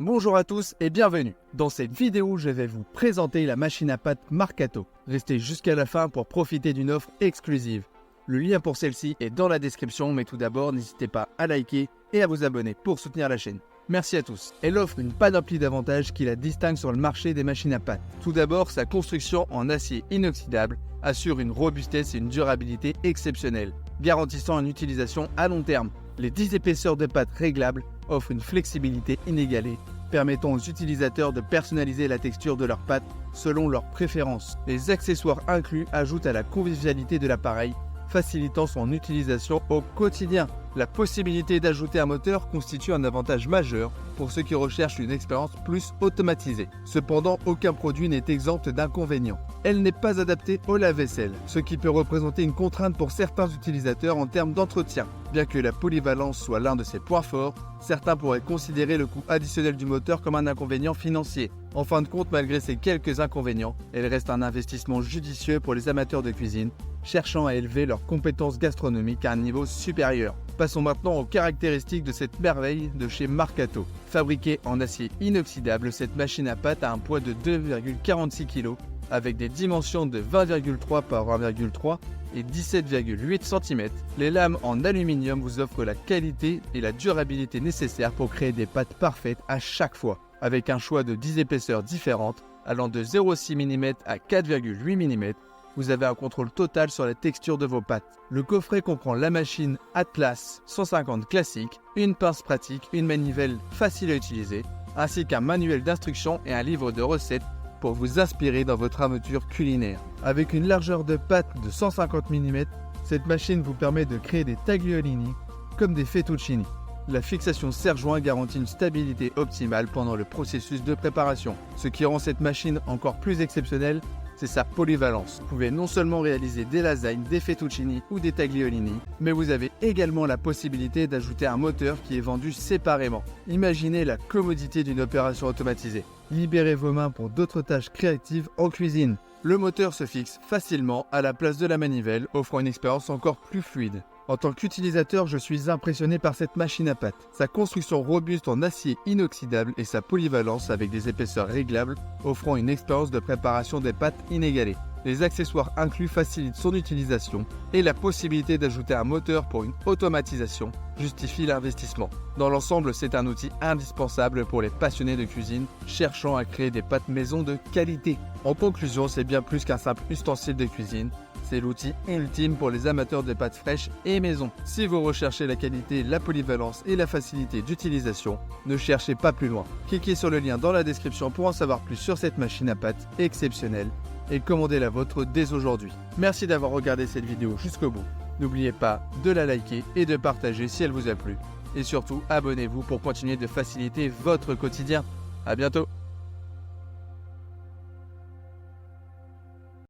Bonjour à tous et bienvenue. Dans cette vidéo, je vais vous présenter la machine à pâte Marcato. Restez jusqu'à la fin pour profiter d'une offre exclusive. Le lien pour celle-ci est dans la description, mais tout d'abord, n'hésitez pas à liker et à vous abonner pour soutenir la chaîne. Merci à tous. Elle offre une panoplie d'avantages qui la distinguent sur le marché des machines à pâte. Tout d'abord, sa construction en acier inoxydable assure une robustesse et une durabilité exceptionnelles, garantissant une utilisation à long terme. Les 10 épaisseurs de pâte réglables offrent une flexibilité inégalée, permettant aux utilisateurs de personnaliser la texture de leur pâte selon leurs préférences. Les accessoires inclus ajoutent à la convivialité de l'appareil, facilitant son utilisation au quotidien. La possibilité d'ajouter un moteur constitue un avantage majeur pour ceux qui recherchent une expérience plus automatisée. Cependant, aucun produit n'est exempt d'inconvénients. Elle n'est pas adaptée au lave-vaisselle, ce qui peut représenter une contrainte pour certains utilisateurs en termes d'entretien. Bien que la polyvalence soit l'un de ses points forts, certains pourraient considérer le coût additionnel du moteur comme un inconvénient financier. En fin de compte, malgré ces quelques inconvénients, elle reste un investissement judicieux pour les amateurs de cuisine, cherchant à élever leurs compétences gastronomiques à un niveau supérieur. Passons maintenant aux caractéristiques de cette merveille de chez Marcato. Fabriquée en acier inoxydable, cette machine à pâte a un poids de 2,46 kg avec des dimensions de 20,3 par 1,3 et 17,8 cm. Les lames en aluminium vous offrent la qualité et la durabilité nécessaires pour créer des pâtes parfaites à chaque fois, avec un choix de 10 épaisseurs différentes allant de 0,6 mm à 4,8 mm. Vous avez un contrôle total sur la texture de vos pâtes. Le coffret comprend la machine Atlas 150 classique, une pince pratique, une manivelle facile à utiliser, ainsi qu'un manuel d'instructions et un livre de recettes pour vous inspirer dans votre aventure culinaire. Avec une largeur de pâte de 150 mm, cette machine vous permet de créer des tagliolini comme des fettuccini. La fixation serre-joint garantit une stabilité optimale pendant le processus de préparation. Ce qui rend cette machine encore plus exceptionnelle, c'est sa polyvalence. Vous pouvez non seulement réaliser des lasagnes, des fettuccini ou des tagliolini, mais vous avez également la possibilité d'ajouter un moteur qui est vendu séparément. Imaginez la commodité d'une opération automatisée. Libérez vos mains pour d'autres tâches créatives en cuisine. Le moteur se fixe facilement à la place de la manivelle, offrant une expérience encore plus fluide. En tant qu'utilisateur, je suis impressionné par cette machine à pâte. Sa construction robuste en acier inoxydable et sa polyvalence avec des épaisseurs réglables, offrant une expérience de préparation des pâtes inégalée. Les accessoires inclus facilitent son utilisation et la possibilité d'ajouter un moteur pour une automatisation justifie l'investissement. Dans l'ensemble, c'est un outil indispensable pour les passionnés de cuisine cherchant à créer des pâtes maison de qualité. En conclusion, c'est bien plus qu'un simple ustensile de cuisine. C'est l'outil ultime pour les amateurs de pâtes fraîches et maison. Si vous recherchez la qualité, la polyvalence et la facilité d'utilisation, ne cherchez pas plus loin. Cliquez sur le lien dans la description pour en savoir plus sur cette machine à pâte exceptionnelle et commandez la vôtre dès aujourd'hui. Merci d'avoir regardé cette vidéo jusqu'au bout. N'oubliez pas de la liker et de partager si elle vous a plu. Et surtout, abonnez-vous pour continuer de faciliter votre quotidien. À bientôt!